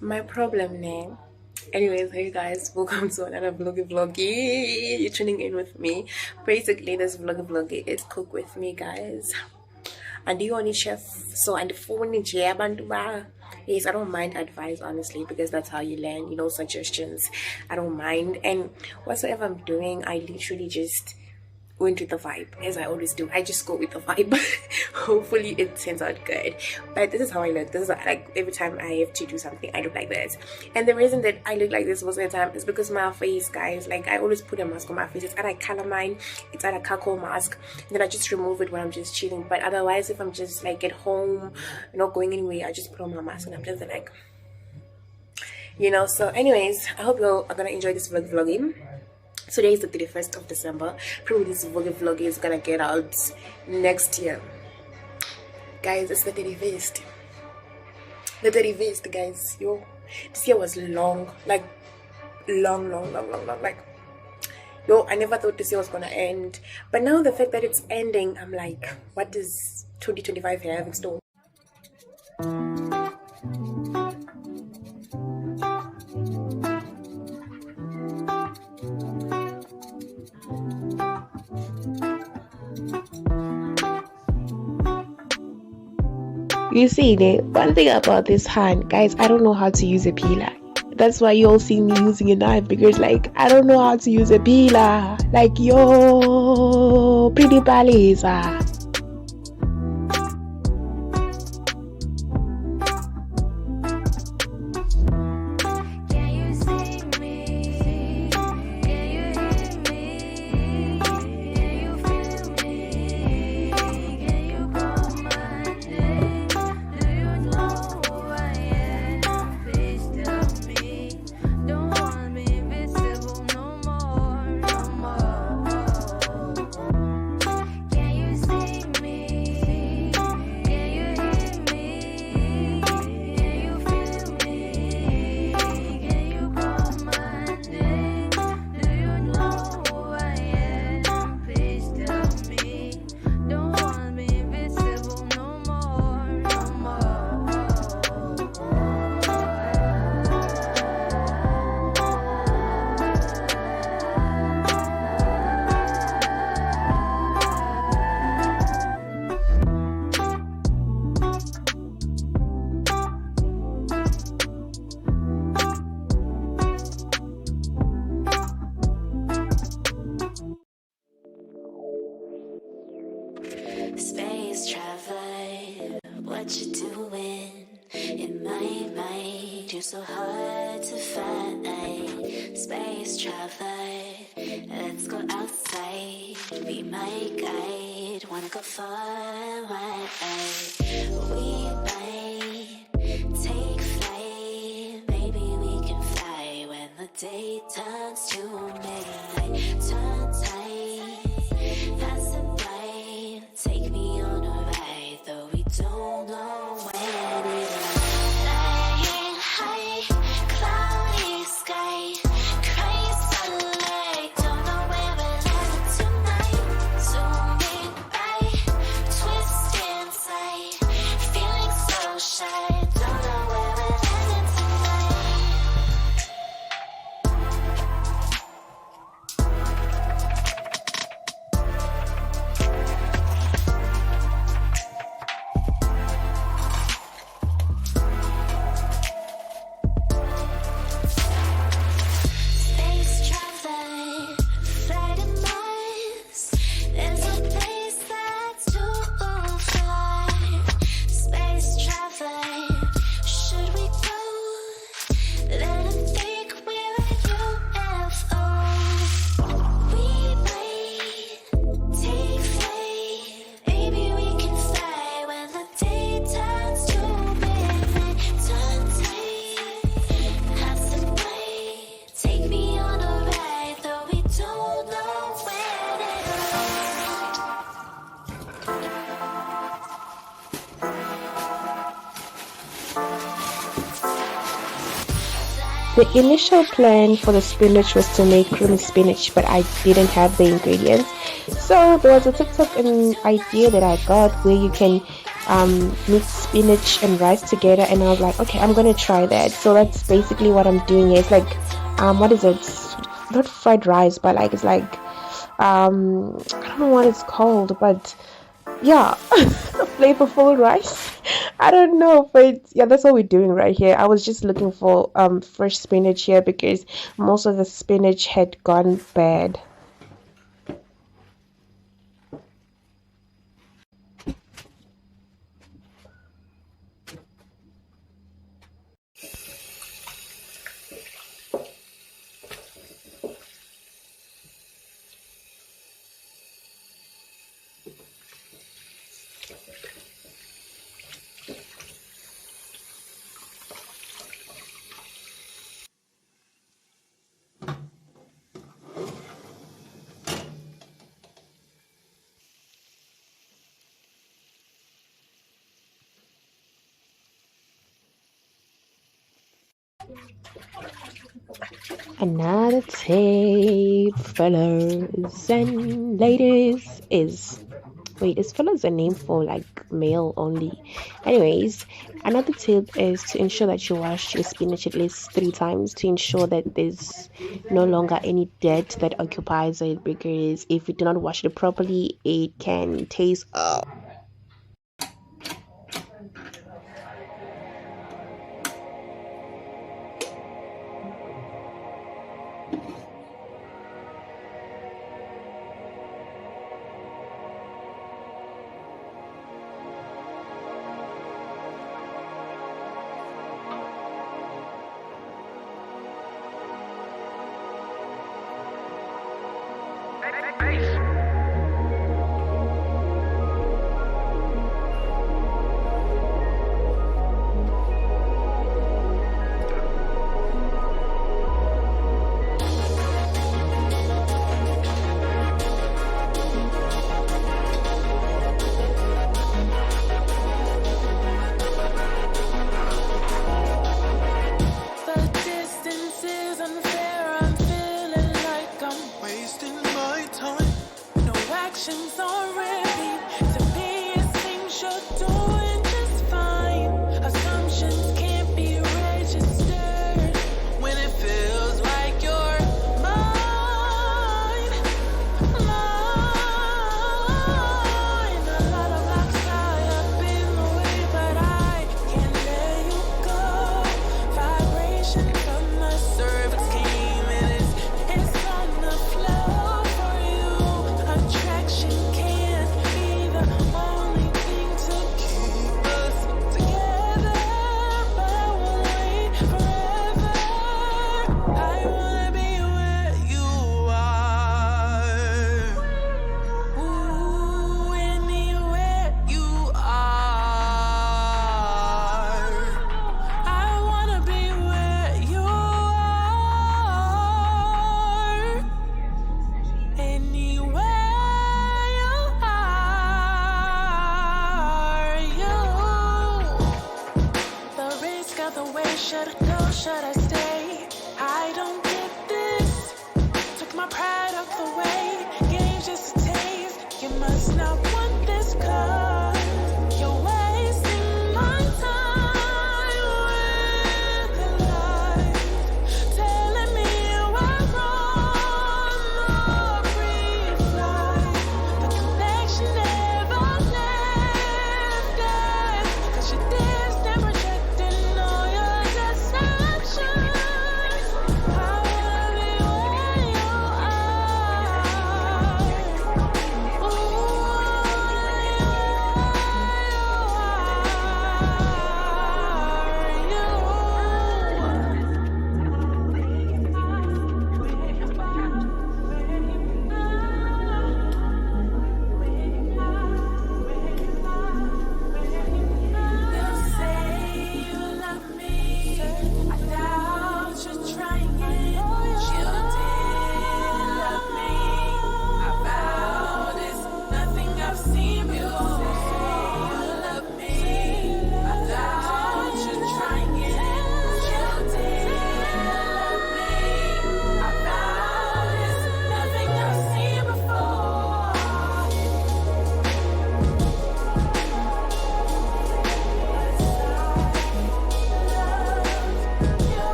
My problem name. Anyways, hey guys, welcome to another vloggy. You're tuning in with me. Basically, this vloggy is cook with me, guys. And do you want chef? So and the phone yes, I don't mind advice, honestly, because that's how you learn, suggestions. I don't mind, and whatsoever I'm doing, I literally just went with the vibe, as I always do. I just go with the vibe. Hopefully it turns out good. But this is how I look. This is like every time I have to do something, I look like this. And the reason that I look like this most of the time is because my face, guys, like I always put a mask on my face. It's either color mine, it's either charcoal mask, and then I just remove it when I'm just chilling. But otherwise, if I'm just like at home, not going anywhere, I just put on my mask and I'm just like, so anyways, I hope you are gonna enjoy this vlogging. Today is the 31st of December. Probably this vlog is gonna get out next year. Guys, it's the 31st. The 31st, guys. Yo, this year was long. Like, long. Like, yo, I never thought this year was gonna end. But now the fact that it's ending, I'm like, what does 2025 have in store? You see, one thing about this hand, guys, I don't know how to use a peeler. That's why you all see me using a knife, because like I don't know how to use a peeler. Like, yo, pretty palisa. Space traveler, what you doing? In my mind, you're so hard to find. Space traveler, let's go outside. Be my guide, wanna go far wide. We might take flight, maybe we can fly when the day turns to midnight. Turn tight, passing by, take me on a ride, though we don't know when it is. Flying high, cloudy sky, crazy sunlight, don't know where we're headed tonight. Zooming by, twist inside, feeling so shy, don't know where we're headed tonight. The initial plan for the spinach was to make creamy spinach, but I didn't have the ingredients. So there was a TikTok idea that I got where you can mix spinach and rice together, and I was like, okay, I'm gonna try that. So that's basically what I'm doing here. It's like what is it? Not fried rice, but like it's like I don't know what it's called, but yeah, flavorful rice. I don't know, but yeah, that's what we're doing right here. I was just looking for fresh spinach here because most of the spinach had gone bad. Another tip, fellas and ladies, is wait, is fellas a name for like male only? Anyways, another tip is to ensure that you wash your spinach at least 3 times to ensure that there's no longer any dirt that occupies it, because if you do not wash it properly, it can taste The distance is unfair. I'm feeling like I'm wasting my time. No actions on repeat. To me, it seems you're doing just fine. Assumptions can't be registered when it feels like you're mine. A lot of blocks tie up in the way, but I can't let you go. Vibration from my cervix came and it's on the flow for you. Attraction can't be the only thing to keep us together, but I won't wait forever. I wanna be where you are. Ooh, anywhere you are. I wanna be where you are. Anywhere you are. The risk of the way, should I go, should I stay? I don't get this. Took my pride off the way. Game's just a taste. You must not want this, cause you're wasting my time with the lies. Telling me we're wrong or pre-flight. The connection never landed, cause you're distant, rejecting all your deceptions. I wanna be where you are.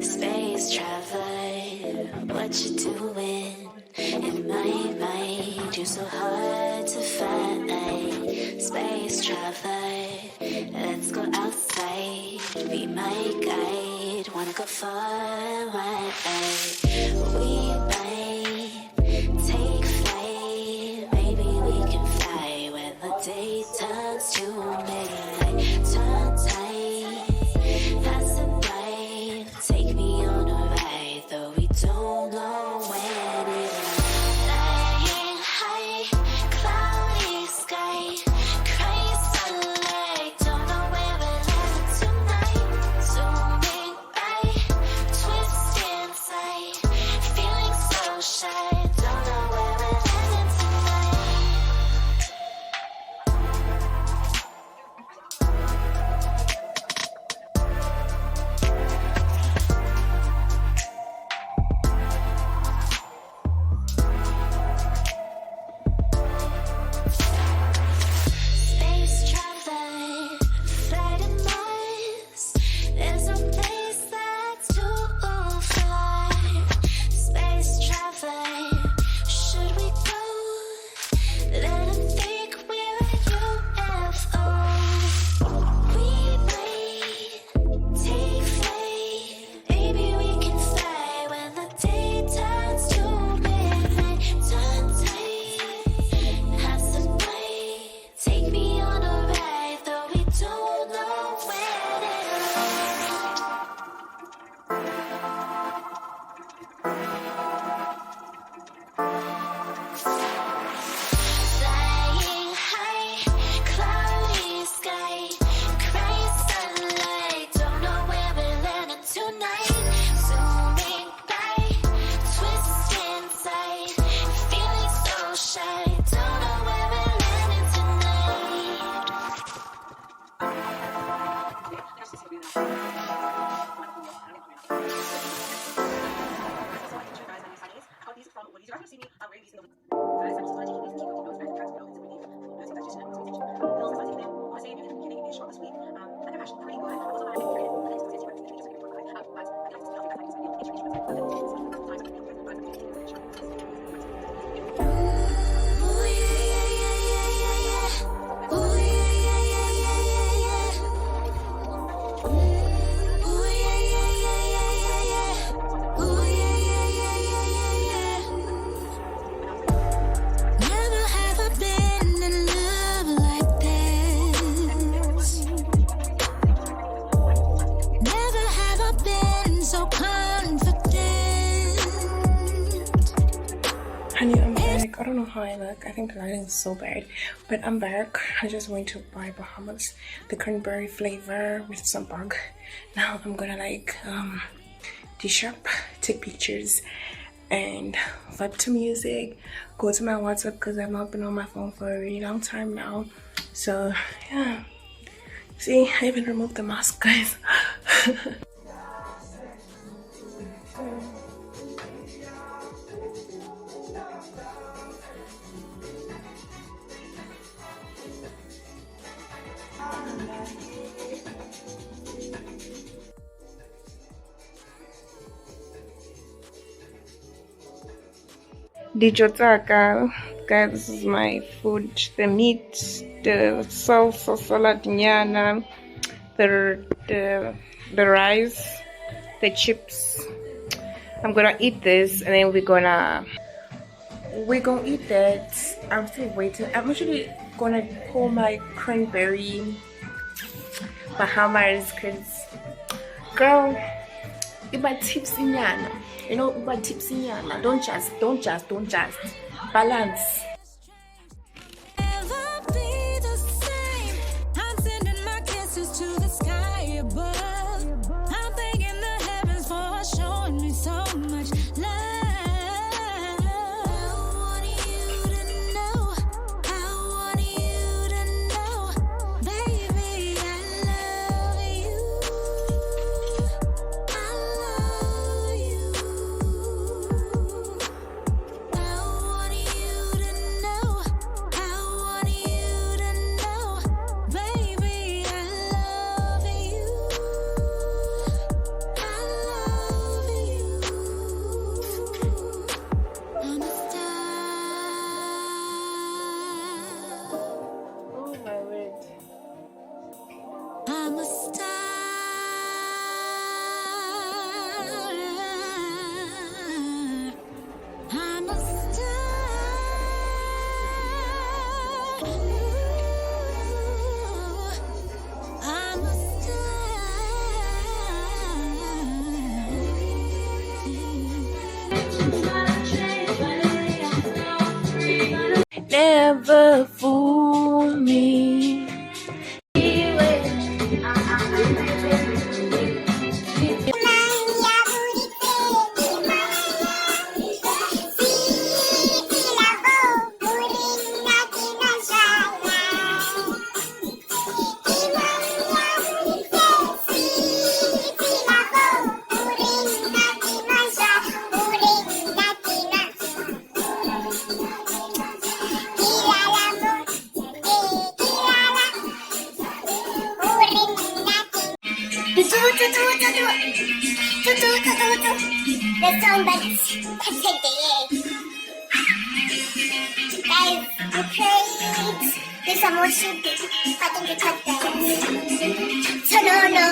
Space traveler, what you doing? In my mind, you're so hard to find. Space traveler, let's go outside. Be my guide, wanna go far away. We might take flight, maybe we can fly when the day turns to midnight. Turn tight, passing by, take me on a ride, though we don't know when it is. Flying high, cloudy sky, crazy sunlight, don't know where we're landing tonight. Zooming by, twist inside, feeling so shy, don't know where we're landing tonight. Space traveler, flight in Mars. There's no place that's too far. Space traveler, should we go? Let 'em think we're a UFO. We might take flight. Maybe we can fly when the day turns to midnight. Turn tight, passing by. Take me on a ride, though we don't know when it ends. Flying high, cloudy sky, crazy sunlight, don't know where we're landing tonight. Zooming by, twist inside, feeling so shy, don't know where we're landing tonight. Ooh, yeah, yeah, yeah, yeah, yeah, yeah. Ooh, yeah, yeah, yeah, yeah, yeah, yeah. Ooh, yeah, yeah, yeah, yeah, yeah, yeah. Ooh, yeah, yeah, yeah, yeah, yeah, yeah. Never have I been in love like this. Never have I been so confident. Honey, I'm back. I don't know how I look. I think the lighting is so bad, but I'm back. I just went to buy Bahamas, the cranberry flavor with some bug. Now I'm gonna dish up, take pictures, and vibe to music. Go to my WhatsApp because I've not been on my phone for a really long time now. So yeah, see, I even removed the mask, guys. Dijotaka, guys, this is my food. The meat, the salsa saladiana, the rice, the chips. I'm gonna eat this and then we're gonna eat that. I'm still waiting. I'm actually gonna pour my cranberry Bahamas because girl, iba tipsy nyana. You know, iba tipsy nyana. Don't just balance. Never be the same. I'm sending my kisses to the sky above. I'm thanking the heavens for showing me so much love. I want you to know, I want you to know, baby, I love you. I love you. I want you to the song that's pathetic. Guys, you prayed. Do some worship. I think you cut that. So no.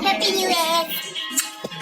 Happy New Year.